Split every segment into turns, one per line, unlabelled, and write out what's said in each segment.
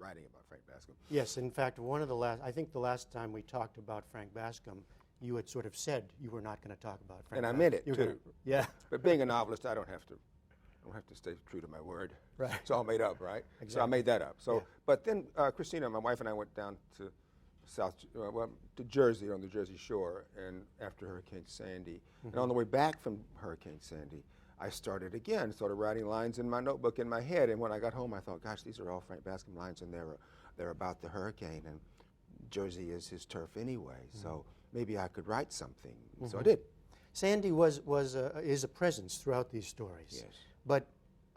writing about Frank Bascombe.
Yes, in fact, I think the last time we talked about Frank Bascombe, you had sort of said you were not going to talk about Frank
And I
Bascombe.
meant it,
You're
too.
Yeah.
But being a novelist, I don't have to stay true to my word.
Right.
It's all made up, right?
Exactly.
So I made that up. So,
Yeah.
But then Christina, my wife, and I went down to to Jersey, on the Jersey Shore, and after Hurricane Sandy. And on the way back from Hurricane Sandy, I started writing lines in my notebook in my head. And when I got home, I thought, gosh, these are all Frank Bascombe lines, and they're about the hurricane, and Jersey is his turf anyway. So maybe I could write something. So I did.
Sandy is a presence throughout these stories.
Yes.
But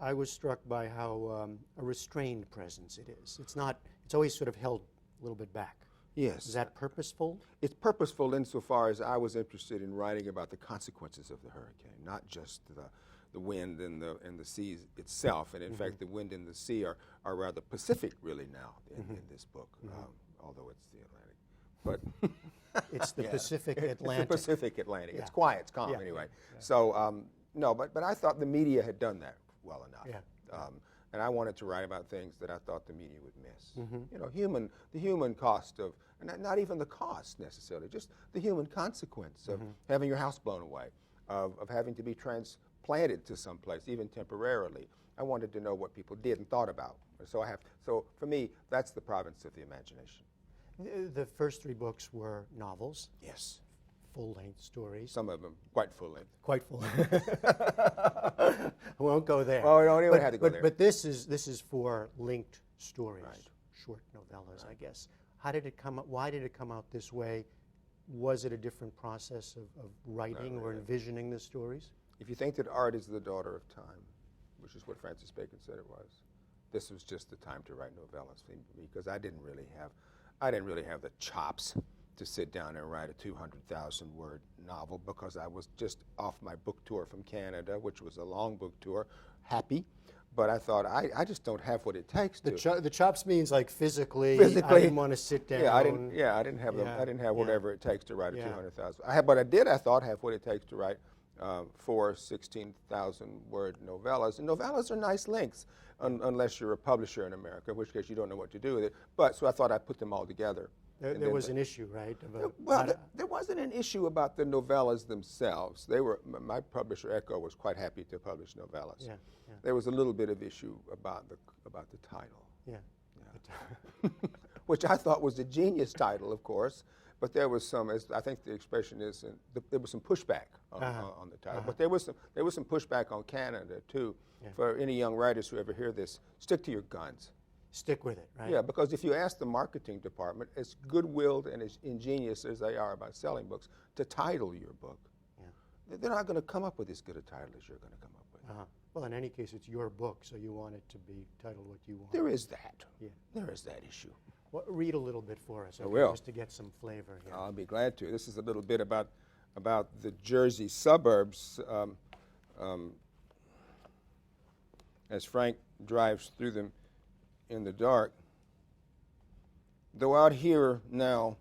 I was struck by how a restrained presence it is. It's always sort of held a little bit back.
Yes.
Is that purposeful?
It's purposeful insofar as I was interested in writing about the consequences of the hurricane, not just the wind and the sea itself. And in fact, the wind and the sea are rather Pacific, really, now in this book, although it's the Atlantic. But
It's the Pacific
It's
Atlantic.
the Pacific Atlantic.
Yeah.
It's quiet, it's calm,
Yeah.
anyway.
Yeah.
So, no, but I thought the media had done that well enough.
Yeah.
And I wanted to write about things that I thought the media would miss. You know, the human cost of, and not even the cost necessarily, just the human consequence of having your house blown away, of having to be transplanted to someplace, even temporarily. I wanted to know what people did and thought about. So for me, that's the province of the imagination.
The first three books were novels,
Yes.
full-length stories.
Some of them quite full length.
Quite full. I won't go there.
Well, we don't even have to go there.
But this is for linked stories,
Right.
short novellas, I guess. How did it come out? Why did it come out this way? Was it a different process of writing or envisioning the stories?
If you think that art is the daughter of time, which is what Francis Bacon said it was, this was just the time to write novellas for me, because I didn't really have the chops to sit down and write a 200,000 word novel, because I was just off my book tour from Canada, which was a long book tour, happy. But I thought, I just don't have what it takes to.
The chops means like physically. I didn't want to sit down.
I didn't have whatever it takes to write a 200,000. But I did, I thought, have what it takes to write 4 16,000 word novellas. And novellas are nice lengths, unless you're a publisher in America, in which case you don't know what to do with it. But so I thought I'd put them all together.
There was an issue, right?
There wasn't an issue about the novellas themselves. My publisher, Echo, was quite happy to publish novellas.
Yeah.
There was a little bit of issue about the title.
Yeah.
Which I thought was a genius title, of course, but there was some, as I think the expression is, there was some pushback on the title. But there was some pushback on Canada too.
Yeah.
For any young writers who ever hear this, stick to your guns.
Stick with it, right?
Yeah, because if you ask the marketing department, as good-willed and as ingenious as they are about selling books, to title your book, they're not going to come up with as good a title as you're going to come up with.
Well, in any case, it's your book, so you want it to be titled what you want.
There is that.
Yeah.
There is that issue.
Well, read a little bit for us,
I will.
just to get some flavor here.
I'll be glad to. This is a little bit about the Jersey suburbs. As Frank drives through them in the dark. Though out here now,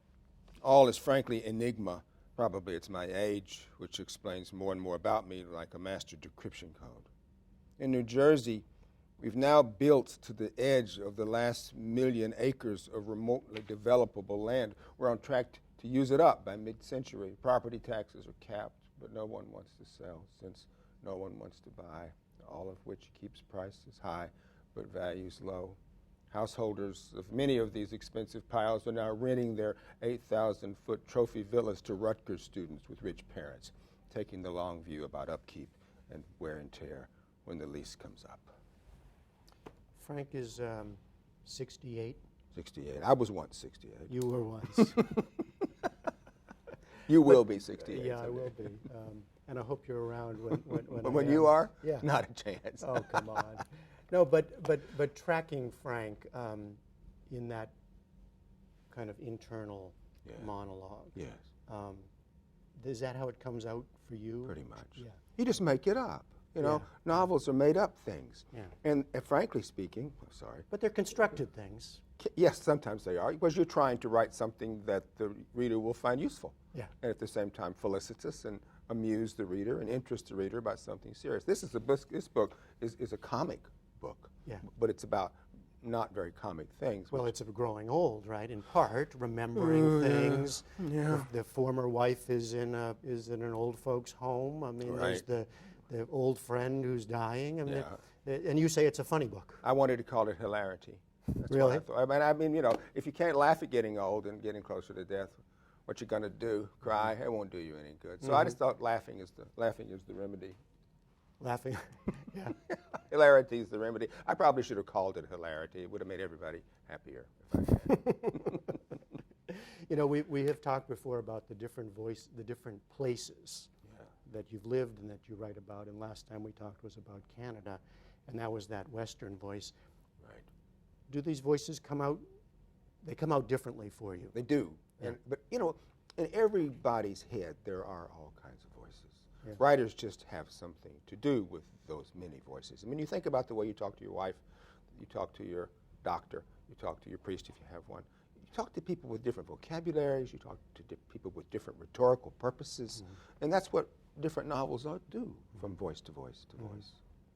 all is frankly enigma. Probably it's my age, which explains more and more about me, like a master decryption code. In New Jersey, we've now built to the edge of the last 1,000,000 acres of remotely developable land. We're on track to use it up by mid-century. Property taxes are capped, but no one wants to sell, since no one wants to buy, all of which keeps prices high but values low. Householders of many of these expensive piles are now renting their 8,000-foot trophy villas to Rutgers students with rich parents, taking the long view about upkeep and wear and tear when the lease comes up.
Frank is 68.
68. I was once 68.
You were once.
You will be 68.
Yeah, I
someday.
will be. And I hope you're around when
When
I
you
am.
are?
Yeah.
Not a chance.
Oh, come on. No, but tracking Frank in that kind of internal monologue.
Yes.
Is that how it comes out for you?
Pretty much.
Yeah.
You just make it up. You know, novels are made up things.
Yeah.
And frankly speaking, I'm sorry.
But they're constructed things.
Yes, sometimes they are, because you're trying to write something that the reader will find useful.
Yeah.
And at the same time felicitous and amuse the reader and interest the reader about something serious. This book is a comic book.
Yeah.
But it's about not very comic things.
Well, it's growing old, right? In part, remembering things.
Yeah.
The former wife is in an old folks' home. I mean, there's
Right.
the old friend who's dying. I mean,
Yeah.
and you say it's a funny book.
I wanted to call it hilarity. That's what
Really?
I thought. I mean, you know, if you can't laugh at getting old and getting closer to death, what you're going to do? Cry? It won't do you any good. So I just thought laughing is the remedy.
Laughing, yeah.
Hilarity is the remedy. I probably should have called it hilarity. It would have made everybody happier if I had.
You know, we have talked before about the different places that you've lived and that you write about. And last time we talked was about Canada, and that was that Western voice.
Right.
Do these voices come out? They come out differently for you.
They do.
Yeah.
But, you know, in everybody's head, there are all kinds of voices.
Yeah.
Writers just have something to do with those many voices. I mean, you think about the way you talk to your wife, you talk to your doctor, you talk to your priest if you have one. You talk to people with different vocabularies, you talk to people with different rhetorical purposes, and that's what different novels do, from voice to voice to voice.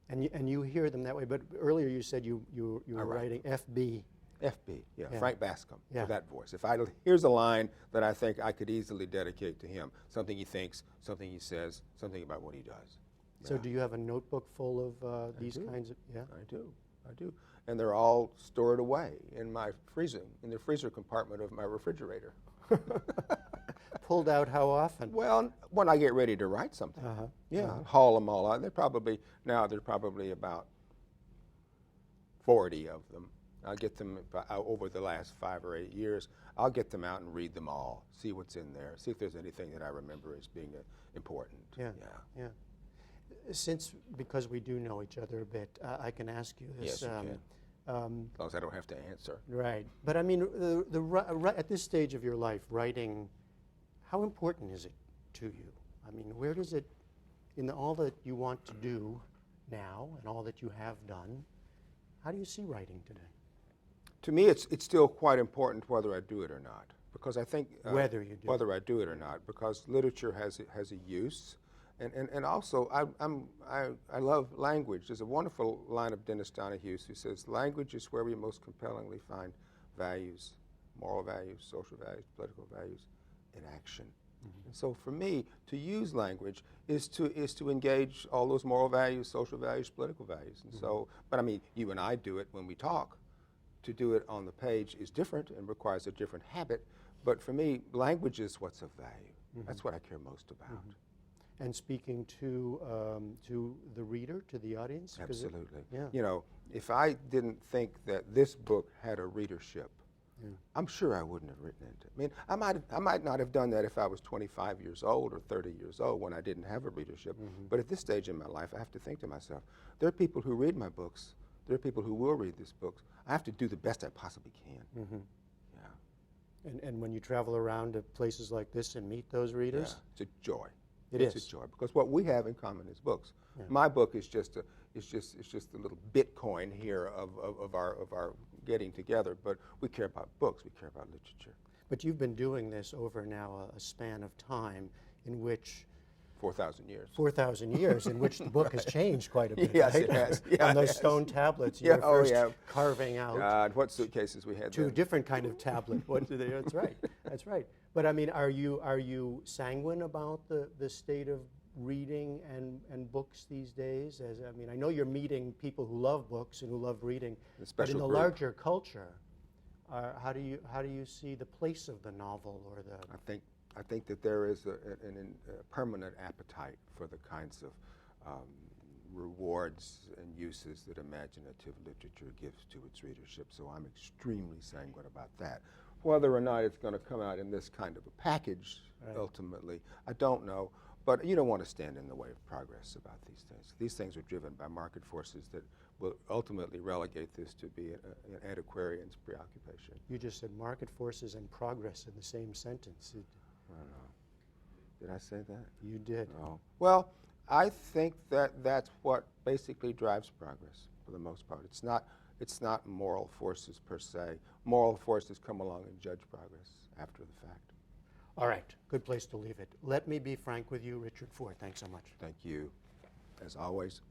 And you hear them that way, but earlier you said you were writing FB.
FB, yeah, Frank Bascombe,
Yeah.
for that voice. Here's a line that I think I could easily dedicate to him, something he thinks, something he says, something about what he does.
So
Yeah.
do you have a notebook full of these
do.
kinds of, yeah?
I do. And they're all stored away in the freezer compartment of my refrigerator.
Pulled out how often?
Well, when I get ready to write something, haul them all out. They're probably about 40 of them. I'll get them over the last 5 or 8 years. I'll get them out and read them all, see what's in there, see if there's anything that I remember as being important.
Yeah. Because we do know each other a bit, I can ask you this.
Yes, you can. As long as I don't have to answer.
Right. But I mean, at this stage of your life, writing, how important is it to you? I mean, where does it, in all that you want to do now and all that you have done, how do you see writing today?
To me, it's still quite important whether I do it or not, because I think
Whether you do.
whether I do it or not, because literature has a use, and also I love language. There's a wonderful line of Dennis Donahue's who says, "Language is where we most compellingly find values, moral values, social values, political values, in action." And so for me, to use language is to engage all those moral values, social values, political values. And so, but I mean, you and I do it when we talk. To do it on the page is different and requires a different habit. But for me, language is what's of value. That's what I care most about.
And speaking to the reader, to the audience?
Absolutely.
Yeah.
You know, if I didn't think that this book had a readership, I'm sure I wouldn't have written it. I mean, I might not have done that if I was 25 years old or 30 years old when I didn't have a readership. But at this stage in my life, I have to think to myself, there are people who read my books. There are people who will read this book. I have to do the best I possibly can. Yeah.
And when you travel around to places like this and meet those readers?
Yeah. It's a joy.
It's
a joy, because what we have in common is books. Yeah. My book is just a little Bitcoin here of our getting together, but we care about books, we care about literature.
But you've been doing this over now a span of time in which
4,000 years.
4,000 years, in which the book has changed quite a bit.
Yes,
right?
it has. Yeah,
on those stone tablets, you were first carving out.
God, what suitcases we had.
2
then.
different kind of tablet. That's right. That's right. But I mean, are you sanguine about the state of reading and books these days? I know you're meeting people who love books and who love reading, but in the larger culture, how do you see the place of the novel or the?
I think that there is a permanent appetite for the kinds of rewards and uses that imaginative literature gives to its readership. So I'm extremely sanguine about that. Whether or not it's going to come out in this kind of a package, ultimately, I don't know. But you don't want to stand in the way of progress about these things. These things are driven by market forces that will ultimately relegate this to be an antiquarian's preoccupation.
You just said market forces and progress in the same sentence.
I don't know. Did I say that?
You did.
Oh. Well, I think that's what basically drives progress for the most part. It's not moral forces per se. Moral forces come along and judge progress after the fact.
All right. Good place to leave it. Let me be frank with you, Richard Ford. Thanks so much.
Thank you, as always.